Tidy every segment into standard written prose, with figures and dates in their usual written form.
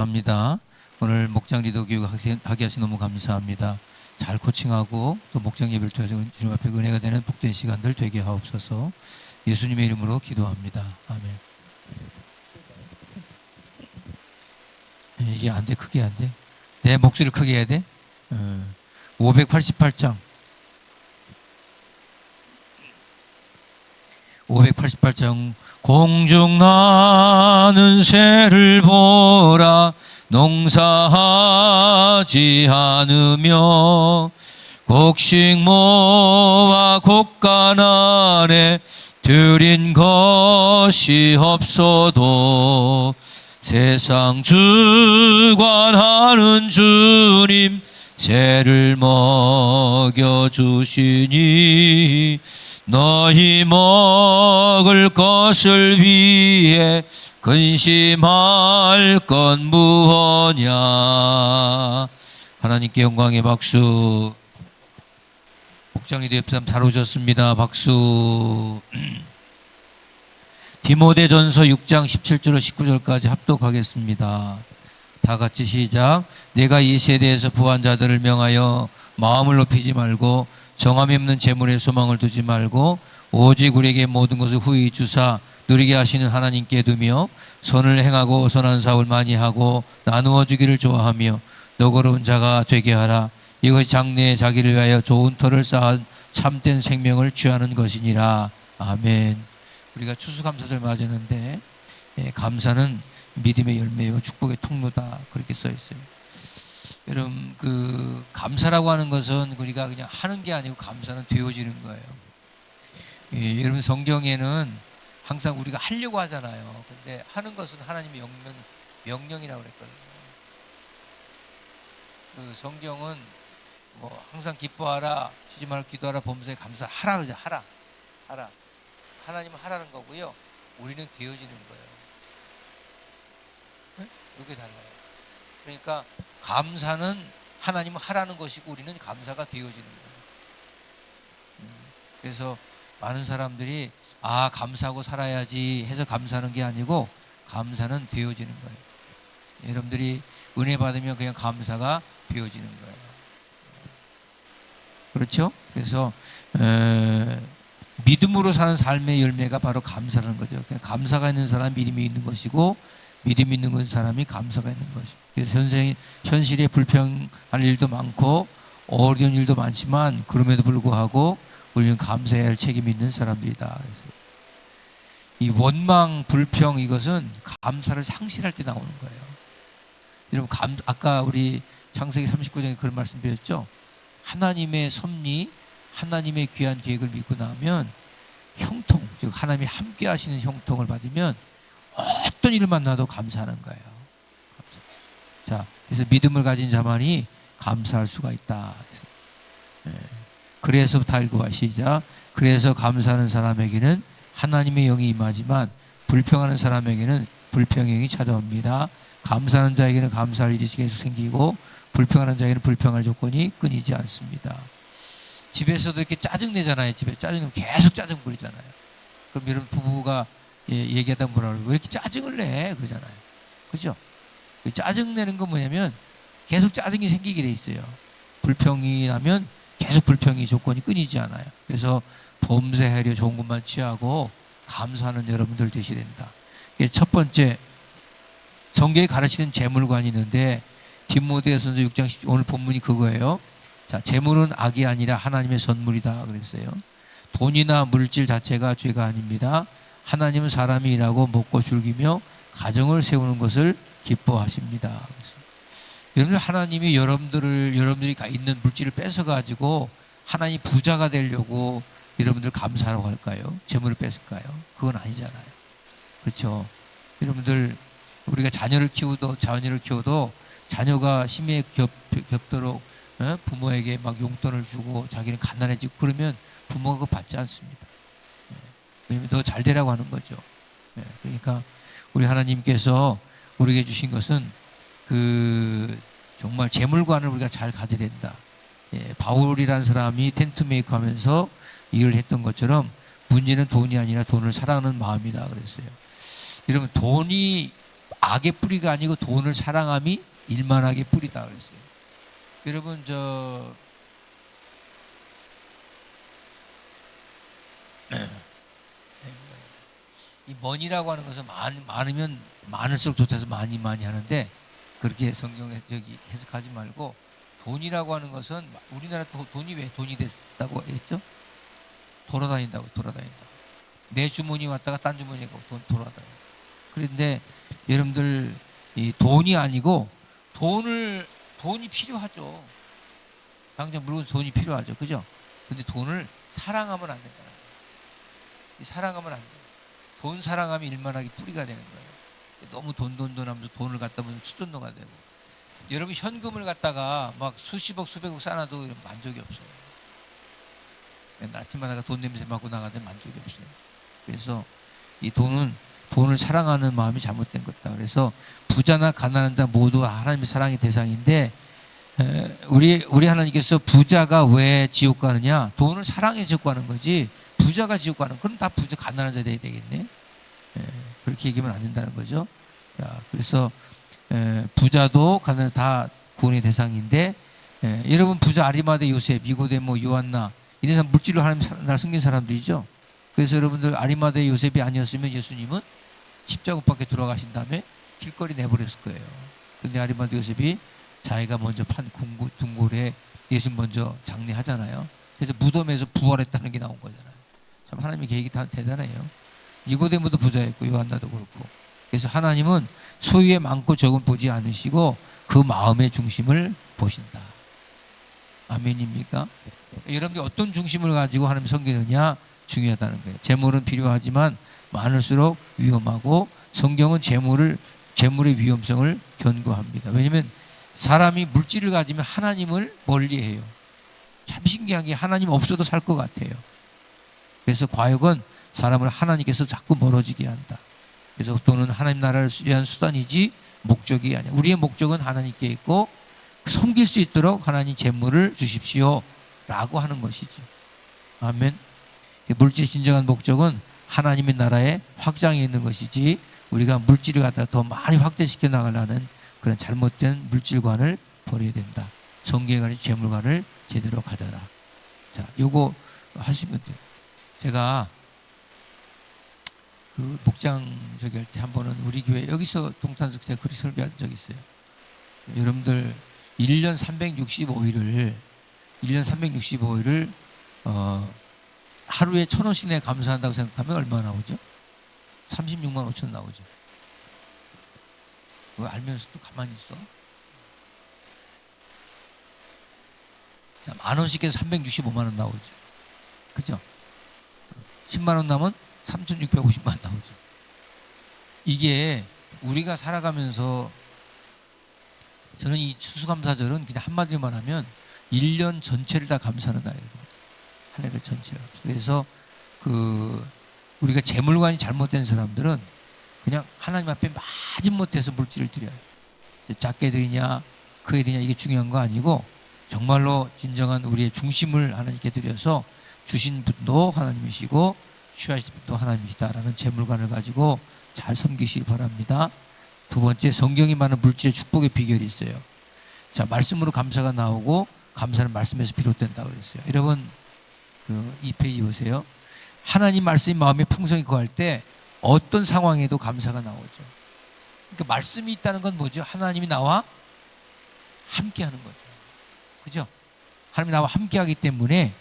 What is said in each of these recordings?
합니다. 오늘 목장 리더 교육 하게 하시 너무 감사합니다. 잘 코칭하고 또 목장 예배를 통해서 주님 앞에 은혜가 되는 복된 시간들 되게 하옵소서. 예수님의 이름으로 기도합니다. 아멘. 이게 안 돼. 크게 안 돼. 내 목소리를 크게 해야 돼. 588장 588장 공중 나는 새를 보라 농사하지 않으며 곡식 모아 곡간 안에 들인 것이 없어도 세상 주관하는 주님 새를 먹여주시니 너희 먹을 것을 위해 근심할 건 무엇냐. 하나님께 영광의 박수. 목장 리더 옆사람 잘 오셨습니다. 박수. 디모데전서 6장 17절로 19절까지 합독하겠습니다. 다 같이 시작. 내가 이 세대에서 부한 자들을 명하여 마음을 높이지 말고 정함이 없는 재물에 소망을 두지 말고 오직 우리에게 모든 것을 후히 주사 누리게 하시는 하나님께 두며 선을 행하고 선한 사업을 많이 하고 나누어 주기를 좋아하며 너그러운 자가 되게 하라. 이것이 장래에 자기를 위하여 좋은 터를 쌓은 참된 생명을 취하는 것이니라. 아멘. 우리가 추수감사절 맞았는데 감사는 믿음의 열매요 축복의 통로다 그렇게 써 있어요. 여러분 그 감사라고 하는 것은 우리가 그냥 하는 게 아니고 감사는 되어지는 거예요. 여러분 성경에는 항상 우리가 하려고 하잖아요. 근데 하는 것은 하나님의 명령이라고 그랬거든요. 그 성경은 뭐 항상 기뻐하라, 쉬지 말고 기도하라, 범사에 감사하라 그러죠. 하라. 하나님은 하라는 거고요. 우리는 되어지는 거예요. 네? 이게 달라요. 그러니까 감사는 하나님은 하라는 것이고 우리는 감사가 되어지는 거예요. 그래서 많은 사람들이 감사하고 살아야지 해서 감사하는 게 아니고 감사는 되어지는 거예요. 여러분들이 은혜 받으면 그냥 감사가 되어지는 거예요. 그렇죠? 그래서 믿음으로 사는 삶의 열매가 바로 감사라는 거죠. 감사가 있는 사람은 믿음이 있는 것이고 믿음이 있는 사람이 감사가 있는 것이죠. 그래서 현실에 불평할 일도 많고 어려운 일도 많지만 그럼에도 불구하고 우리는 감사해야 할 책임이 있는 사람들이다. 그래서 이 원망, 불평 이것은 감사를 상실할 때 나오는 거예요. 여러분 아까 우리 창세기 39장에 그런 말씀 드렸죠. 하나님의 섭리, 하나님의 귀한 계획을 믿고 나면 형통, 즉 하나님이 함께 하시는 형통을 받으면 어떤 일을 만나도 감사하는 거예요. 자, 그래서 믿음을 가진 자만이 감사할 수가 있다. 그래서부터 읽고 시작. 그래서 감사하는 사람에게는 하나님의 영이 임하지만 불평하는 사람에게는 불평의 영이 찾아옵니다. 감사하는 자에게는 감사할 일이 계속 생기고 불평하는 자에게는 불평할 조건이 끊이지 않습니다. 집에서도 이렇게 짜증내잖아요. 집에 짜증내면 계속 짜증 부리잖아요. 그럼 여러분 부부가 얘기하다 뭐라 그러고 왜 이렇게 짜증을 내? 그러잖아요. 그죠? 짜증내는 건 뭐냐면 계속 짜증이 생기게 돼 있어요. 불평이 나면 계속 불평이 조건이 끊이지 않아요. 그래서 범죄하려 좋은 것만 취하고 감사하는 여러분들 되셔야 된다. 첫 번째 성경에 가르치는 재물관이 있는데 디모데전서 6장 오늘 본문이 그거예요. 자, 재물은 악이 아니라 하나님의 선물이다 그랬어요. 돈이나 물질 자체가 죄가 아닙니다. 하나님은 사람이 일하고 먹고 즐기며 가정을 세우는 것을 기뻐하십니다. 여러분 하나님이 여러분들이 있는 물질을 뺏어가지고 하나님 부자가 되려고 여러분들 감사하라고 할까요? 재물을 뺏을까요? 그건 아니잖아요. 그렇죠? 여러분들 우리가 자녀를 키워도 자녀가 심히 겹도록 부모에게 막 용돈을 주고 자기는 가난해지고 그러면 부모가 그거 받지 않습니다. 왜냐면 너 잘 되라고 하는 거죠. 그러니까 우리 하나님께서 우리에게 주신 것은 정말 재물관을 우리가 잘 가져야 된다. 바울이라는 사람이 텐트 메이커 하면서 일을 했던 것처럼 문제는 돈이 아니라 돈을 사랑하는 마음이다 그랬어요. 여러분 돈이 악의 뿌리가 아니고 돈을 사랑함이 일만하게 뿌리다 그랬어요. 여러분 이 money라고 하는 것은 많으면 많을수록 좋다해서 많이 하는데 그렇게 성경에 여기 해석하지 말고 돈이라고 하는 것은 우리나라 돈이 왜 돈이 됐다고 했죠? 돌아다닌다고. 내 주머니 왔다가 딴 주머니에 돈 돌아다녀. 그런데 여러분들 이 돈이 아니고 돈이 필요하죠. 당장 물건 돈이 필요하죠. 그죠? 근데 돈을 사랑하면 안 된다는 거예요. 사랑하면 안 돼요. 돈 사랑하면 일만하게 뿌리가 되는 거예요. 너무 돈 하면서 돈을 갖다 보면 수전도가 되고. 여러분 현금을 갖다가 막 수십억 수백억 쌓아놔도 만족이 없어요. 아침마다 돈 냄새 맡고 나가는데 만족이 없어요. 그래서 이 돈을 사랑하는 마음이 잘못된 것이다. 그래서 부자나 가난한 자 모두 하나님의 사랑의 대상인데 우리 하나님께서 부자가 왜 지옥 가느냐? 돈을 사랑해 지옥 가는 거지. 부자가 지옥 가는 그럼 다 부자 가난한 자 돼야 되겠네. 그렇게 얘기하면 안 된다는 거죠. 자, 그래서 부자도 가난한 다 구원의 대상인데 여러분 부자 아리마대 요셉, 니고데모, 요한나 이런 사람 물질로 하나님 나라 섬긴 사람들이죠. 그래서 여러분들 아리마대 요셉이 아니었으면 예수님은 십자가 못 박혀 돌아가신 다음에 길거리 내버렸을 거예요. 근데 아리마대 요셉이 자기가 먼저 판 궁궐에 예수 먼저 장례하잖아요. 그래서 무덤에서 부활했다는 게 나온 거잖아요. 참 하나님의 계획이 다 대단해요. 니고데모도 부자였고 요한나도 그렇고. 그래서 하나님은 소유의 많고 적은 보지 않으시고 그 마음의 중심을 보신다. 아멘입니까? 여러분들이 어떤 중심을 가지고 하나님 섬기느냐 중요하다는 거예요. 재물은 필요하지만 많을수록 위험하고 성경은 재물의 위험성을 견고합니다. 왜냐하면 사람이 물질을 가지면 하나님을 멀리해요. 참 신기한 게 하나님 없어도 살 것 같아요. 그래서 과욕은 사람을 하나님께서 자꾸 멀어지게 한다. 그래서 돈은 하나님 나라를 위한 수단이지 목적이 아니야. 우리의 목적은 하나님께 있고 섬길 수 있도록 하나님 재물을 주십시오 라고 하는 것이지. 아멘. 물질의 진정한 목적은 하나님의 나라의 확장에 있는 것이지 우리가 물질을 갖다가 더 많이 확대시켜 나가려는 그런 잘못된 물질관을 버려야 된다. 성경에 관한 재물관을 제대로 가져라. 자, 요거 하시면 돼요. 제가 그 목장 저기 할 때 한 번은 우리 교회 여기서 동탄석 때 그리 설교한 적이 있어요. 여러분들 1년 365일을 하루에 1,000원씩 내 감사한다고 생각하면 얼마 나오죠? 36만 5천 나오죠. 왜 알면서도 가만히 있어? 자, 10,000원씩 해서 365만 원 나오죠. 그죠? 10만 원 나면 3,650만 원 나오죠. 이게 우리가 살아가면서 저는 이 추수감사절은 그냥 한마디로만 하면 1년 전체를 다 감사하는 날이거든요. 한 해를 전체를. 그래서 우리가 재물관이 잘못된 사람들은 그냥 하나님 앞에 마지못해서 물질을 드려요. 작게 드리냐 크게 드리냐 이게 중요한 거 아니고 정말로 진정한 우리의 중심을 하나님께 드려서 주신 분도 하나님이시고 취하신 분도 하나님이시다라는 재물관을 가지고 잘 섬기시기 바랍니다. 두 번째, 성경이 많은 물질의 축복의 비결이 있어요. 자, 말씀으로 감사가 나오고 감사는 말씀에서 비롯된다 그랬어요. 여러분 이 페이지 보세요. 하나님 말씀이 마음에 풍성히 거할 때 어떤 상황에도 감사가 나오죠. 그러니까 말씀이 있다는 건 뭐죠? 하나님이 나와 함께하는 거죠. 그죠? 하나님이 나와 함께하기 때문에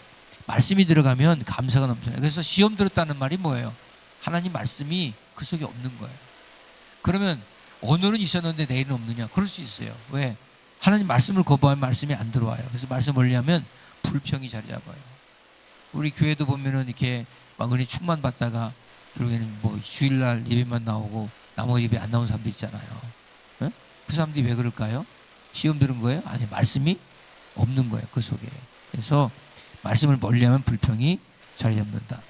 말씀이 들어가면 감사가 넘쳐요. 그래서 시험 들었다는 말이 뭐예요? 하나님 말씀이 그 속에 없는 거예요. 그러면 오늘은 있었는데 내일은 없느냐? 그럴 수 있어요. 왜? 하나님 말씀을 거부하면 말씀이 안 들어와요. 그래서 말씀 올리하면 불평이 자리 잡아요. 우리 교회도 보면은 이렇게 막 은혜 충만 받다가 결국에는 뭐 주일날 예배만 나오고 나머지 예배 안 나온 사람도 있잖아요. 네? 그 사람들이 왜 그럴까요? 시험 들은 거예요? 아니, 말씀이 없는 거예요. 그 속에. 그래서 말씀을 멀리하면 불평이 자리 잡는다.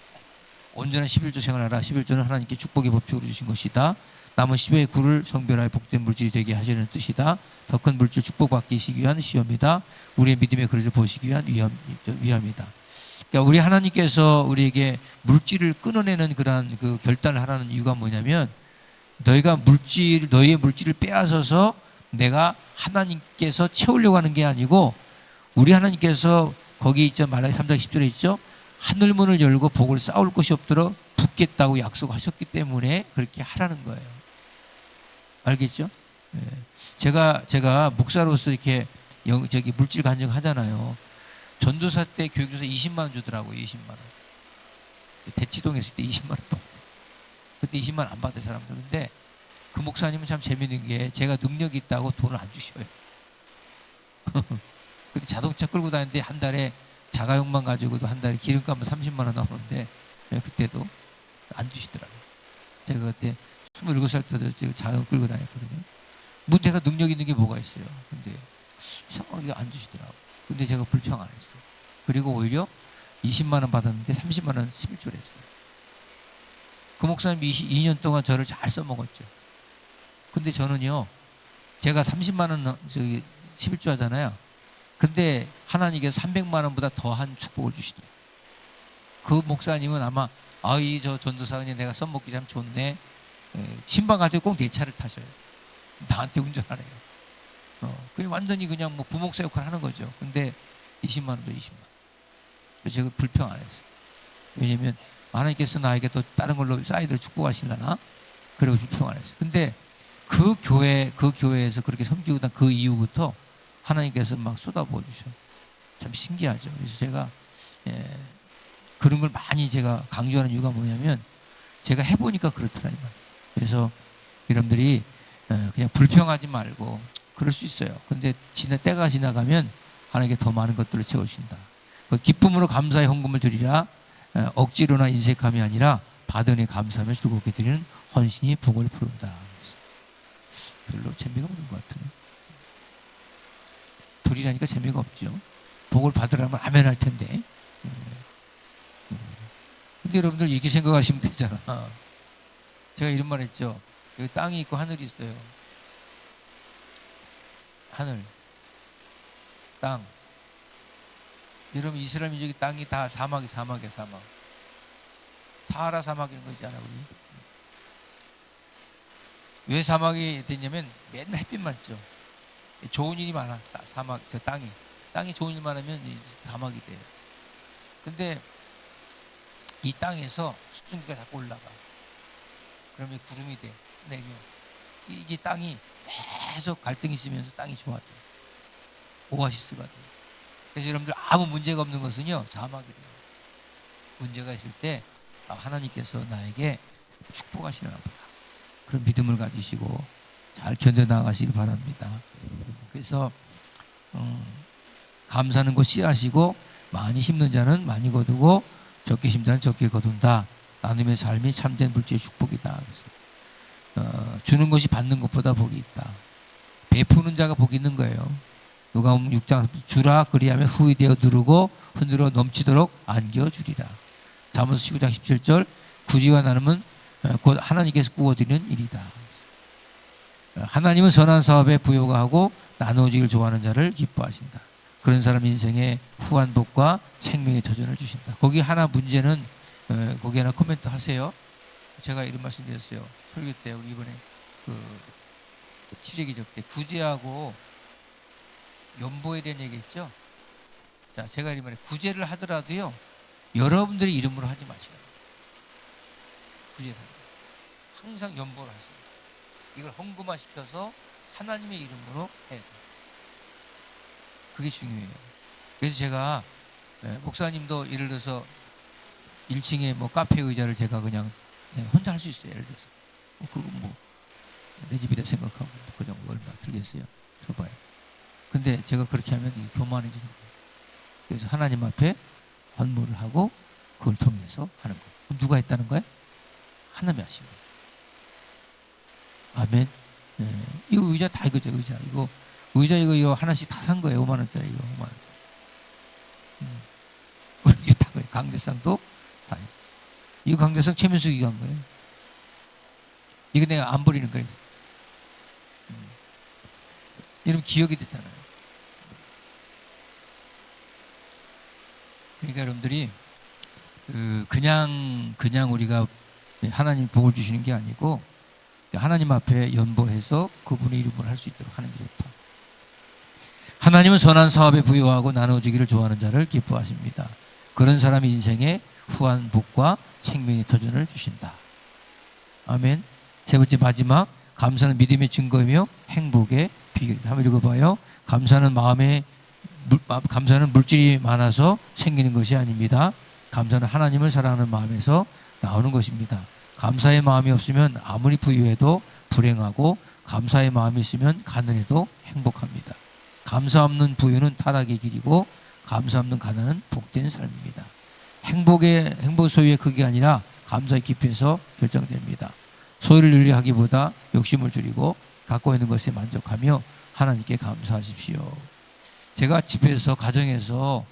온전한 11조 생활하라. 11조는 하나님께 축복의 법칙으로 주신 것이다. 남은 10의 구를 성별하여 복된 물질이 되게 하시는 뜻이다. 더 큰 물질 축복받기 위한 시험이다. 우리의 믿음의 그릇을 보시기 위한 위함이다. 그러니까 우리 하나님께서 우리에게 물질을 끊어내는 그러한 그 결단을 하라는 이유가 뭐냐면 너의 물질을 빼앗아서 내가 하나님께서 채우려고 하는 게 아니고, 우리 하나님께서 거기 있죠. 말라기 3장 10절에 있죠. 하늘문을 열고 복을 쌓을 것이 없도록 붓겠다고 약속하셨기 때문에 그렇게 하라는 거예요. 알겠죠? 예. 제가 목사로서 이렇게 물질 간증하잖아요. 전도사 때 교육조사 20만 원 주더라고요. 20만 원. 대치동에 있을 때 20만 원 받았어요. 그때 20만 원 안 받은 사람들. 근데 그 목사님은 참 재밌는 게 제가 능력이 있다고 돈을 안 주셔요. 근데 자동차 끌고 다니는데 한 달에 자가용만 가지고도 한 달에 기름값은 30만 원 나오는데 그때도 안 주시더라고요. 제가 그때 27살 때도 제가 자가용 끌고 다녔거든요. 뭐 내가 능력 있는 게 뭐가 있어요. 근데 이상하게 안 주시더라고요. 근데 제가 불평 안 했어요. 그리고 오히려 20만 원 받았는데 30만 원 11조를 했어요. 그 목사님이 22년 동안 저를 잘 써먹었죠. 근데 저는요, 제가 30만 원 11조 하잖아요. 근데 하나님께서 300만 원보다 더한 축복을 주시더라고요. 그 목사님은 아마 저 전도사가 내가 써먹기 참 좋네. 신방 갈 때 꼭 내 차를 타셔요. 나한테 운전하래요. 그냥 완전히 그냥 뭐 부목사 역할을 하는 거죠. 근데 20만 원도 20만 원. 그래서 제가 불평 안 했어요. 왜냐면 하나님께서 나에게 또 다른 걸로 사이드로 축복하시려나? 그리고 불평 안 했어요. 근데 그 교회에서 그렇게 섬기고 난 그 이후부터 하나님께서 막 쏟아부어 주셔요. 참 신기하죠. 그래서 제가 그런 걸 많이 제가 강조하는 이유가 뭐냐면 제가 해보니까 그렇더라 이 말. 그래서 여러분들이 그냥 불평하지 말고 그럴 수 있어요. 근데 때가 지나가면 하나님께 더 많은 것들을 채우신다. 기쁨으로 감사의 헌금을 드리라. 억지로나 인색함이 아니라 받으니 감사하며 즐겁게 드리는 헌신이 복을 부른다. 별로 재미가 없는 것 같아요. 드리라니까 재미가 없죠. 복을 받으라면 아멘 할 텐데. 근데 여러분들 이렇게 생각하시면 되잖아. 제가 이런 말 했죠. 여기 땅이 있고 하늘이 있어요. 하늘, 땅. 여러분 이스라엘 민족의 땅이 다 사막이야, 사막. 사하라 사막 이런 거 있잖아, 우리. 왜 사막이 됐냐면 맨날 햇빛 맞죠. 좋은 일이 많아. 사막, 땅이 좋은 일 많으면 사막이 돼요. 근데 이 땅에서 수증기가 자꾸 올라가. 그러면 구름이 돼. 내려. 이게 땅이 계속 갈등이 있으면서 땅이 좋아져. 오아시스가 돼. 그래서 여러분들 아무 문제가 없는 것은요, 사막이 돼요. 문제가 있을 때 하나님께서 나에게 축복하시나 보다. 그런 믿음을 가지시고 잘 견뎌나가시길 바랍니다. 그래서 감사하는 것 씨앗이고 많이 심는 자는 많이 거두고 적게 심는 자는 적게 거둔다. 나눔의 삶이 참된 물질의 축복이다. 주는 것이 받는 것보다 복이 있다. 베푸는 자가 복이 있는 거예요. 누가복음 6장 주라 그리하면 후히 되어 누르고 흔들어 넘치도록 안겨주리라. 잠언서 19장 17절 구지와 나눔은 곧 하나님께서 꾸어드리는 일이다. 하나님은 선한 사업에 부요가 하고 나누어지길 좋아하는 자를 기뻐하신다. 그런 사람 인생에 후한 복과 생명의 도전을 주신다. 거기 하나 문제는 거기 하나 코멘트 하세요. 제가 이런 말씀 드렸어요. 설교 때 우리 이번에 치료기적 때 구제하고 연보에 대한 얘기 했죠. 자, 제가 이번에 구제를 하더라도요, 여러분들의 이름으로 하지 마시라. 구제를 항상 연보를 하세요. 이걸 헌금화시켜서 하나님의 이름으로 해야 돼요. 그게 중요해요. 그래서 제가 목사님도 예를 들어서 1층에 뭐 카페 의자를 제가 그냥 혼자 할 수 있어요. 예를 들어서 그거 내 집이다 생각하고 그 정도 얼마 들겠어요. 들어봐요. 근데 제가 그렇게 하면 이게 교만해지는 거예요. 그래서 하나님 앞에 헌물을 하고 그걸 통해서 하는 거예요. 그럼 누가 했다는 거예요? 하나님이 하신 거예요. 아멘. 이거 의자 다 이거죠. 의자 이거 하나씩 다 산 거예요. 5만 원짜리 이거 5만 원. 이게 다 거예요. 강대상도 다. 이거 강대상 최민숙이가 한 거예요. 이거 내가 안 버리는 거예요. 이러면 기억이 됐잖아요. 그러니까 여러분들이 그냥 우리가 하나님 복을 주시는 게 아니고 하나님 앞에 연보해서 그분의 이름을 할 수 있도록 하는 게 좋다. 하나님은 선한 사업에 부여하고 나눠주기를 좋아하는 자를 기뻐하십니다. 그런 사람의 인생에 후한 복과 생명의 터전을 주신다. 아멘. 세 번째 마지막, 감사는 믿음의 증거이며 행복의 비결이다. 한번 읽어봐요. 감사는 감사는 물질이 많아서 생기는 것이 아닙니다. 감사는 하나님을 사랑하는 마음에서 나오는 것입니다. 감사의 마음이 없으면 아무리 부유해도 불행하고, 감사의 마음이 있으면 가난해도 행복합니다. 감사 없는 부유는 타락의 길이고, 감사 없는 가난은 복된 삶입니다. 행복 소유의 크기가 아니라 감사의 깊이에서 결정됩니다. 소유를 늘리하기보다 욕심을 줄이고 갖고 있는 것에 만족하며 하나님께 감사하십시오. 제가 집에서, 가정에서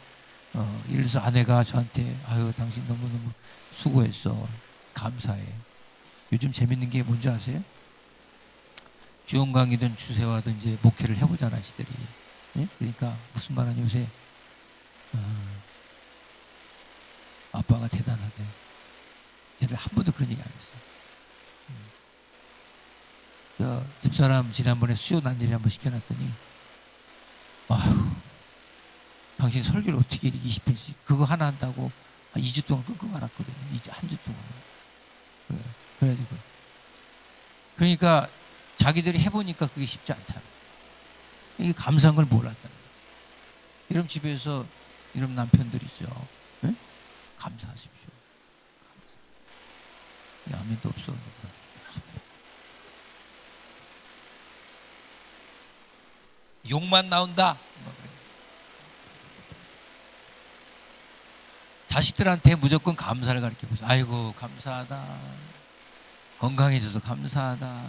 예를 들어서 아내가 저한테 아유 당신 너무너무 수고했어, 감사해. 요즘 재밌는 게 뭔지 아세요? 주원 강의든 주세와든 이제 목회를 해보잖아 시들이. 예? 그러니까 무슨 말하냐, 요새 아빠가 대단하대. 얘들 한 번도 그런 얘기 안 했어. 집사람 지난번에 수요 난제비 한번 시켜놨더니 아휴 당신 설교를 어떻게 20편씩 그거 하나 한다고 한 2주 동안 끙끙 앓았거든요. 한 주 동안. 그래가지고 그러니까 자기들이 해보니까 그게 쉽지 않잖아. 이게 감사한 걸 몰랐다는 거예요. 여러분 집에서 이런 남편들이죠. 네? 감사하십시오. 감사. 아멘도 없어. 욕만 나온다. 자식들한테 무조건 감사를 가르쳐보세요. 아이고 감사하다. 건강해져서 감사하다.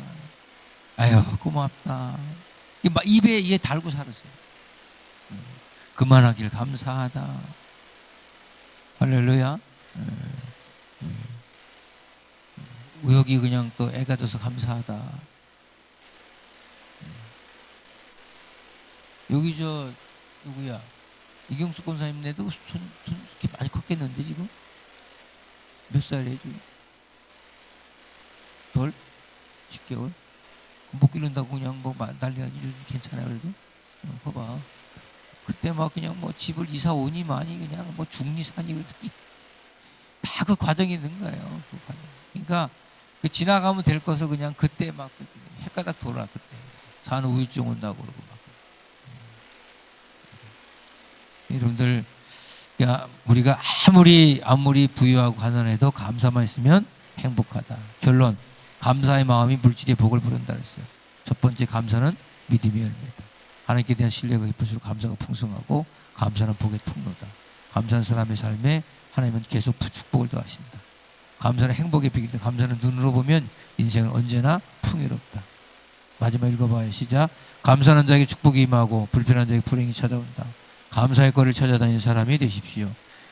아유 고맙다. 막 입에 달고 살았어요. 그만하길 감사하다. 할렐루야. 여기 그냥 또 애가 져서 감사하다. 여기 저 누구야? 이경숙 권사님네도 손 이렇게 많이 컸겠는데 지금? 몇 살이에요 지금? 덜? 10개월? 못 기른다고 그냥 뭐 난리가 아니죠. 괜찮아요 그래도? 봐봐. 그때 막 그냥 뭐 집을 이사 오니만이 그냥 뭐 중리 사니 그러더니 다 그 과정이 있는 거예요. 그 과정. 그러니까 그 지나가면 될 것을 그냥 그때 막 헷가닥 돌아. 그때 산후 우울증 온다고 그러고 막. 여러분들, 야, 우리가 아무리 부유하고 가난해도 감사만 있으면 행복하다. 결론, 감사의 마음이 물질의 복을 부른다 그랬어요. 첫 번째, 감사는 믿음의 열매다. 하나님께 대한 신뢰가 깊을수록 감사가 풍성하고, 감사는 복의 통로다. 감사한 사람의 삶에 하나님은 계속 축복을 더하신다. 감사는 행복의 비결이다. 감사는 눈으로 보면 인생은 언제나 풍요롭다. 마지막 읽어봐요. 시작. 감사하는 자에게 축복이 임하고 불편한 자에게 불행이 찾아온다. 감사의 거리를 찾아다니는 사람이 되십시오.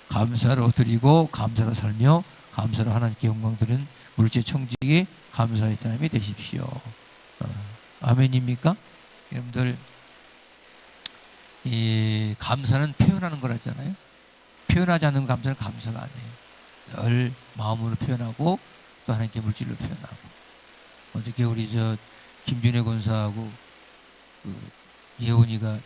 감사로 드리고 감사로 살며 감사로 하나님께 영광 드리는 물질 청지기 감사의 사람이 되십시오. 아멘입니까? 여러분들, 이 감사는 표현하는 거라잖아요. 표현하지 않는 감사는 감사가 아니에요. 늘 마음으로 표현하고 또 하나님께 물질로 표현하고. 어저께 우리 저 김준혜 권사하고 그 예원이가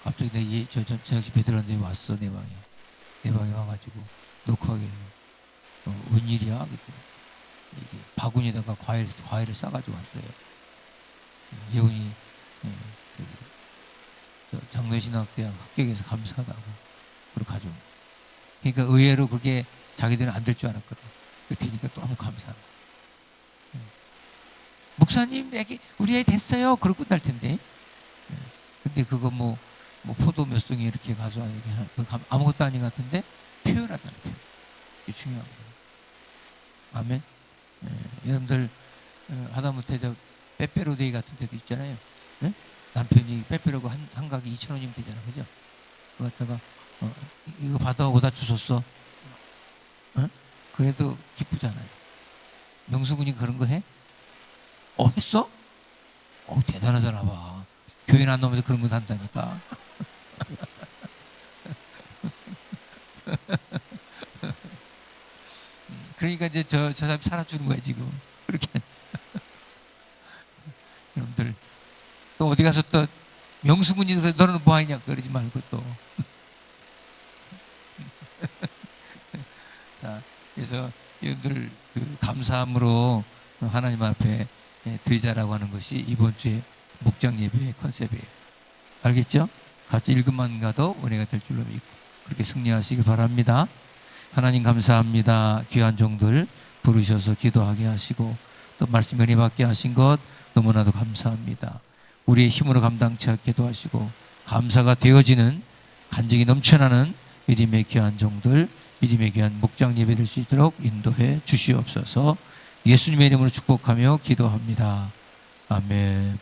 갑자기 저녁 집에 들었는데 왔어. 내 방에 와가지고 녹화하길래 웬일이야? 이게 바구니에다가 과일을 싸가지고 왔어요. 예원이 장로신학대학 합격해서 감사하다고 그렇게 가져온. 그러니까 의외로 그게 자기들은 안 될 줄 알았거든. 되니까 너무 감사하다. 목사님 우리 애 됐어요. 그러고 끝날 텐데. 근데 그거 뭐 포도 몇 송이 이렇게 가져와 이렇게 아무것도 아닌 것 같은데 표현하잖아요. 이게 중요한 거예요. 아멘. 여러분들 하다못해 저 빼빼로데이 같은 데도 있잖아요. 네? 남편이 빼빼로가 한 가게 2,000원이면 되잖아, 그죠? 그거 갖다가 이거 받아오다 주웠어. 그래도 기쁘잖아요. 명수군이 그런 거 해? 했어? 대단하잖아 봐. 교회는 안 나오면서 그런 거 한다니까. 그러니까 이제 저 사람이 살아주는 거야 지금. 그렇게. 어디 가서 또 명수군이 너는 뭐하냐 그러지 말고 또. 자, 그래서 여러분들 그 감사함으로 하나님 앞에 드리자라고 하는 것이 이번 주에 목장 예배의 컨셉이에요. 알겠죠? 같이 읽음만 가도 은혜가 될 줄로 믿고 그렇게 승리하시기 바랍니다. 하나님 감사합니다. 귀한 종들 부르셔서 기도하게 하시고 또 말씀 은혜 받게 하신 것 너무나도 감사합니다. 우리의 힘으로 감당치 않게도 하시고 감사가 되어지는 간증이 넘쳐나는 믿음의 귀한 종들, 믿음의 귀한 목장 예배 될 수 있도록 인도해 주시옵소서. 예수님의 이름으로 축복하며 기도합니다. 아멘.